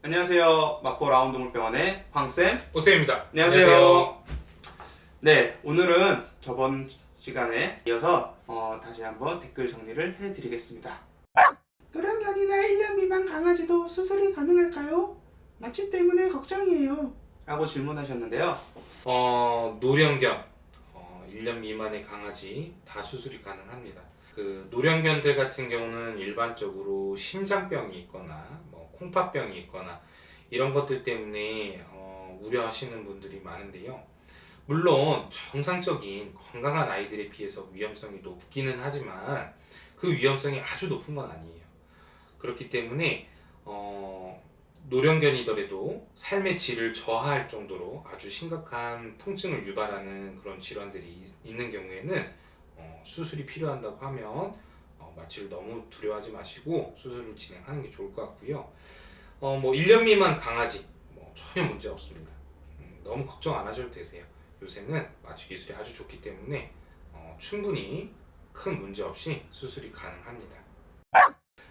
안녕하세요. 마포 라운드물병원의 황쌤. 오쌤입니다. 안녕하세요. 네, 오늘은 저번 시간에 이어서 다시 한번 댓글 정리를 해드리겠습니다. 노령견이나 1년 미만 강아지도 수술이 가능할까요? 마취 때문에 걱정이에요. 라고 질문하셨는데요. 노령견 1년 미만의 강아지 다 수술이 가능합니다. 그 노령견들 같은 경우는 일반적으로 심장병이 있거나 콩팥병이 있거나 이런 것들 때문에 우려하시는 분들이 많은데요. 물론 정상적인 건강한 아이들에 비해서 위험성이 높기는 하지만 그 위험성이 아주 높은 건 아니에요. 그렇기 때문에 노령견이더라도 삶의 질을 저하할 정도로 아주 심각한 통증을 유발하는 그런 질환들이 있는 경우에는 수술이 필요한다고 하면 마취를 너무 두려워하지 마시고 수술을 진행하는 게 좋을 것 같고요. 1년 미만 강아지 전혀 문제 없습니다. 너무 걱정 안 하셔도 되세요. 요새는 마취 기술이 아주 좋기 때문에 충분히 큰 문제 없이 수술이 가능합니다.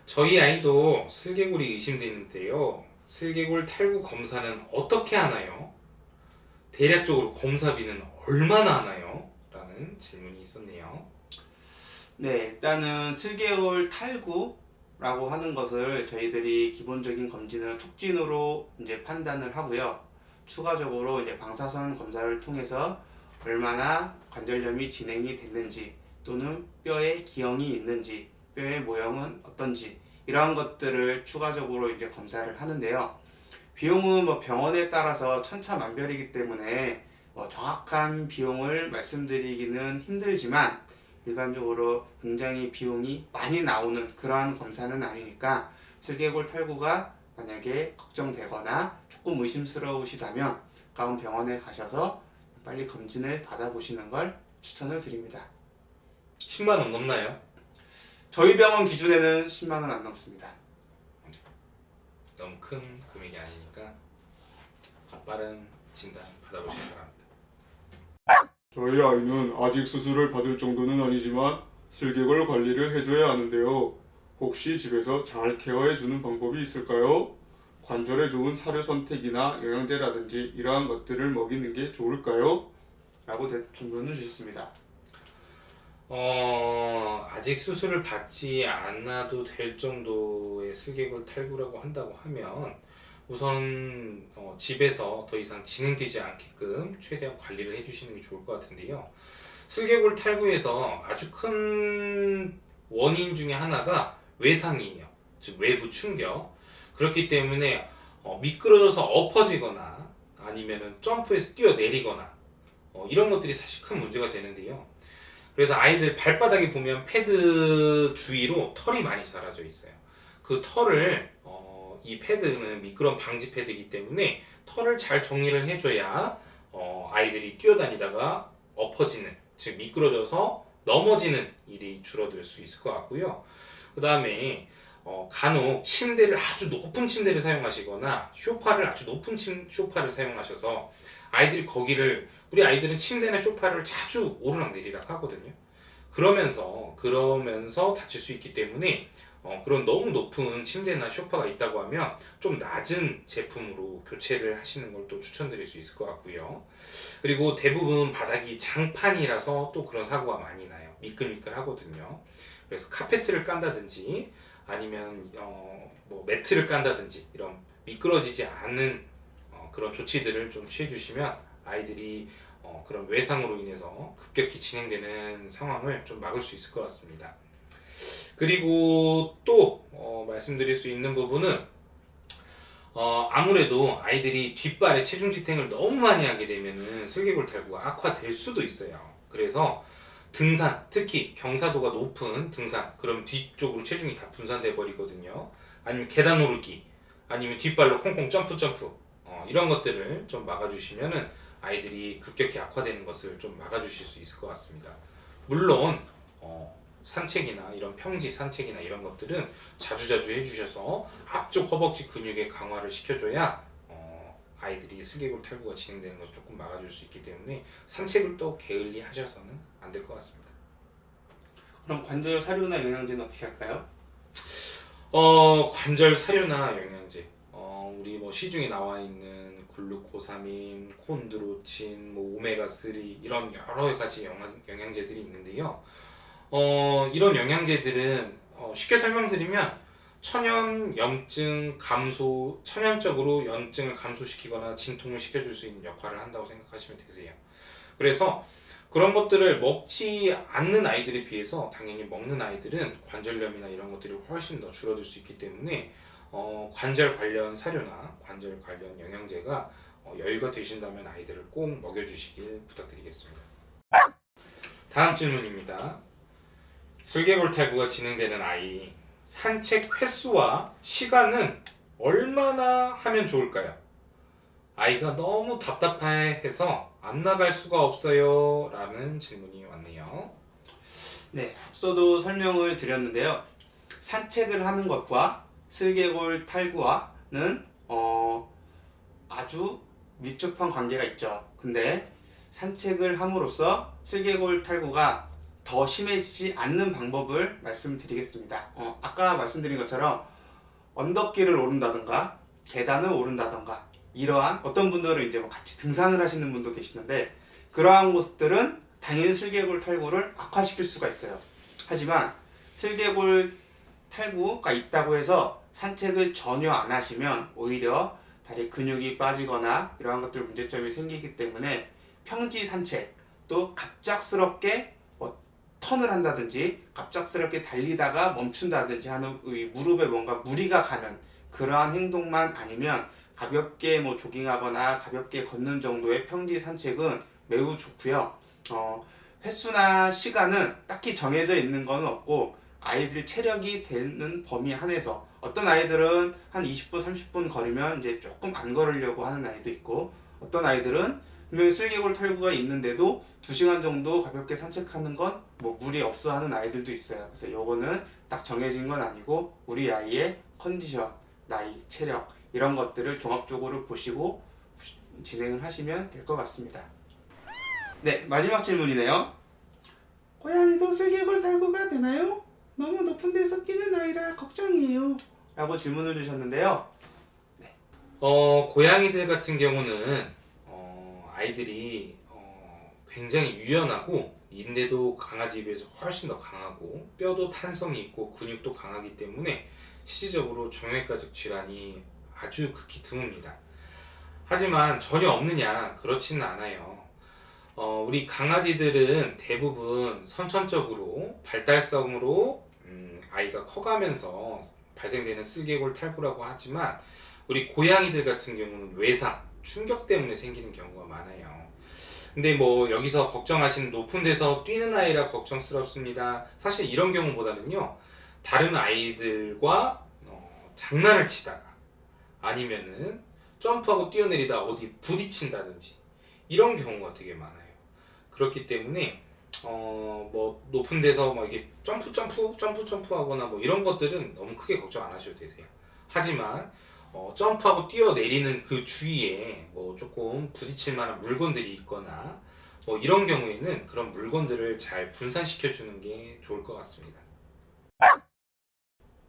저희 아이도 슬개골이 의심되는데요. 슬개골 탈구 검사는 어떻게 하나요? 대략적으로 검사비는 얼마나 하나요? 라는 질문이 있었네요. 네, 일단은 슬개골 탈구라고 하는 것을 저희들이 기본적인 검진은 촉진으로 이제 판단을 하고요. 추가적으로 이제 방사선 검사를 통해서 얼마나 관절염이 진행이 됐는지 또는 뼈에 기형이 있는지 뼈의 모형은 어떤지 이러한 것들을 추가적으로 이제 검사를 하는데요. 비용은 병원에 따라서 천차만별이기 때문에 정확한 비용을 말씀드리기는 힘들지만 일반적으로 굉장히 비용이 많이 나오는 그러한 검사는 아니니까 슬개골 탈구가 만약에 걱정되거나 조금 의심스러우시다면 가까운 병원에 가셔서 빨리 검진을 받아보시는 걸 추천을 드립니다. 10만 원 넘나요? 저희 병원 기준에는 10만 원 안 넘습니다. 너무 큰 금액이 아니니까 빠른 진단 받아보시기 바랍니다. 저희 아이는 아직 수술을 받을 정도는 아니지만 슬개골 관리를 해줘야 하는데요. 혹시 집에서 잘 케어해주는 방법이 있을까요? 관절에 좋은 사료 선택이나 영양제라든지 이러한 것들을 먹이는 게 좋을까요? 라고 질문을 주셨습니다. 아직 수술을 받지 않아도 될 정도의 슬개골 탈구라고 한다고 하면 우선 집에서 더 이상 진행되지 않게끔 최대한 관리를 해주시는 게 좋을 것 같은데요. 슬개골 탈구에서 아주 큰 원인 중에 하나가 외상이에요. 즉 외부 충격. 그렇기 때문에 미끄러져서 엎어지거나 아니면은 점프해서 뛰어내리거나 이런 것들이 사실 큰 문제가 되는데요. 그래서 아이들 발바닥에 보면 패드 주위로 털이 많이 자라져 있어요. 그 털을 이 패드는 미끄럼 방지 패드이기 때문에 털을 잘 정리를 해줘야 아이들이 뛰어다니다가 엎어지는, 즉 미끄러져서 넘어지는 일이 줄어들 수 있을 것 같고요. 그 다음에 간혹 침대를 아주 높은 침대를 사용하시거나 소파를 아주 높은 소파를 사용하셔서 아이들이 거기를, 우리 아이들은 침대나 소파를 자주 오르락내리락 하거든요. 그러면서 다칠 수 있기 때문에 그런 너무 높은 침대나 소파가 있다고 하면 좀 낮은 제품으로 교체를 하시는 걸 또 추천드릴 수 있을 것 같고요. 그리고 대부분 바닥이 장판이라서 또 그런 사고가 많이 나요. 미끌미끌 하거든요. 그래서 카페트를 깐다든지 아니면 매트를 깐다든지 이런 미끄러지지 않는 그런 조치들을 좀 취해 주시면 아이들이 그런 외상으로 인해서 급격히 진행되는 상황을 좀 막을 수 있을 것 같습니다. 그리고 또 말씀드릴 수 있는 부분은 아무래도 아이들이 뒷발에 체중 지탱을 너무 많이 하게 되면은 슬개골 탈구가 악화될 수도 있어요. 그래서 등산, 특히 경사도가 높은 등산, 그럼 뒤쪽으로 체중이 다 분산돼 버리거든요. 아니면 계단 오르기, 아니면 뒷발로 콩콩 점프 이런 것들을 좀 막아주시면은 아이들이 급격히 악화되는 것을 좀 막아주실 수 있을 것 같습니다. 물론 산책이나 이런 평지 산책이나 이런 것들은 자주자주 해주셔서 앞쪽 허벅지 근육의 강화를 시켜줘야 아이들이 슬개골 탈구가 진행되는 것을 조금 막아줄 수 있기 때문에 산책을 또 게을리 하셔서는 안 될 것 같습니다. 그럼 관절 사료나 영양제는 어떻게 할까요? 관절 사료나 영양제, 우리 뭐 시중에 나와 있는 글루코사민, 콘드로친, 뭐 오메가3 이런 여러 가지 영양제들이 있는데요. 이런 영양제들은 쉽게 설명드리면 천연적으로 염증을 감소시키거나 진통을 시켜줄 수 있는 역할을 한다고 생각하시면 되세요. 그래서 그런 것들을 먹지 않는 아이들에 비해서 당연히 먹는 아이들은 관절염이나 이런 것들이 훨씬 더 줄어들 수 있기 때문에 관절 관련 사료나 관절 관련 영양제가 여유가 되신다면 아이들을 꼭 먹여주시길 부탁드리겠습니다. 다음 질문입니다. 슬개골 탈구가 진행되는 아이, 산책 횟수와 시간은 얼마나 하면 좋을까요? 아이가 너무 답답해해서 안 나갈 수가 없어요 라는 질문이 왔네요. 네, 앞서도 설명을 드렸는데요. 산책을 하는 것과 슬개골 탈구와는 아주 밀접한 관계가 있죠. 근데 산책을 함으로써 슬개골 탈구가 더 심해지지 않는 방법을 말씀드리겠습니다. 아까 말씀드린 것처럼 언덕길을 오른다든가 계단을 오른다든가 이러한 어떤 분들은 이제 뭐 같이 등산을 하시는 분도 계시는데 그러한 곳들은 당연히 슬개골 탈구를 악화시킬 수가 있어요. 하지만 슬개골 탈구가 있다고 해서 산책을 전혀 안 하시면 오히려 다리 근육이 빠지거나 이러한 것들 문제점이 생기기 때문에 평지 산책 또 갑작스럽게 턴을 한다든지 갑작스럽게 달리다가 멈춘다든지 하는 무릎에 뭔가 무리가 가는 그러한 행동만 아니면 가볍게 뭐 조깅하거나 가볍게 걷는 정도의 평지 산책은 매우 좋고요. 횟수나 시간은 딱히 정해져 있는 건 없고 아이들 체력이 되는 범위 안에서 어떤 아이들은 한 20분, 30분 걸으면 이제 조금 안 걸으려고 하는 아이도 있고 어떤 아이들은 분명히 슬개골 탈구가 있는데도 2시간 정도 가볍게 산책하는 건 뭐 무리 없어 하는 아이들도 있어요. 그래서 요거는 딱 정해진 건 아니고 우리 아이의 컨디션, 나이, 체력 이런 것들을 종합적으로 보시고 진행을 하시면 될 것 같습니다. 네, 마지막 질문이네요. 고양이도 슬개골 탈구가 되나요? 너무 높은 데서 뛰는 아이라 걱정이에요. 라고 질문을 주셨는데요. 네. 고양이들 같은 경우는 아이들이 굉장히 유연하고 인대도 강아지에 비해서 훨씬 더 강하고 뼈도 탄성이 있고 근육도 강하기 때문에 실질적으로 정형외과적 질환이 아주 극히 드뭅니다. 하지만 전혀 없느냐? 그렇지는 않아요. 우리 강아지들은 대부분 선천적으로 발달성으로 아이가 커가면서 발생되는 슬개골 탈구라고 하지만 우리 고양이들 같은 경우는 외상, 충격 때문에 생기는 경우가 많아요. 근데 뭐 여기서 걱정하시는 높은 데서 뛰는 아이라 걱정스럽습니다. 사실 이런 경우보다는요, 다른 아이들과 장난을 치다가 아니면은 점프하고 뛰어내리다 어디 부딪힌다든지 이런 경우가 되게 많아요. 그렇기 때문에 뭐 높은 데서 뭐 이게 점프 하거나 뭐 이런 것들은 너무 크게 걱정 안 하셔도 되세요. 하지만 점프하고 뛰어내리는 그 주위에 뭐 조금 부딪힐 만한 물건들이 있거나 뭐 이런 경우에는 그런 물건들을 잘 분산시켜 주는 게 좋을 것 같습니다.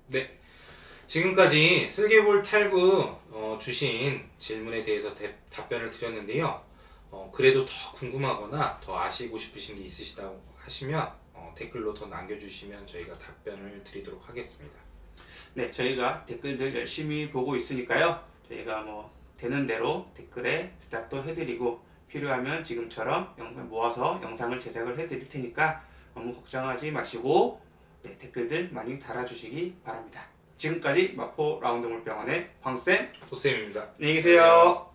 네, 지금까지 슬개골 탈구 주신 질문에 대해서 답변을 드렸는데요. 그래도 더 궁금하거나 더 아시고 싶으신 게 있으시다고 하시면 댓글로 더 남겨주시면 저희가 답변을 드리도록 하겠습니다. 네, 저희가 댓글들 열심히 보고 있으니까요. 저희가 뭐 되는 대로 댓글에 대답도 해드리고 필요하면 지금처럼 영상 모아서 영상을 제작을 해드릴 테니까 너무 걱정하지 마시고 네, 댓글들 많이 달아주시기 바랍니다. 지금까지 마포 라운드몰병원의 황쌤, 도쌤입니다. 안녕히 계세요.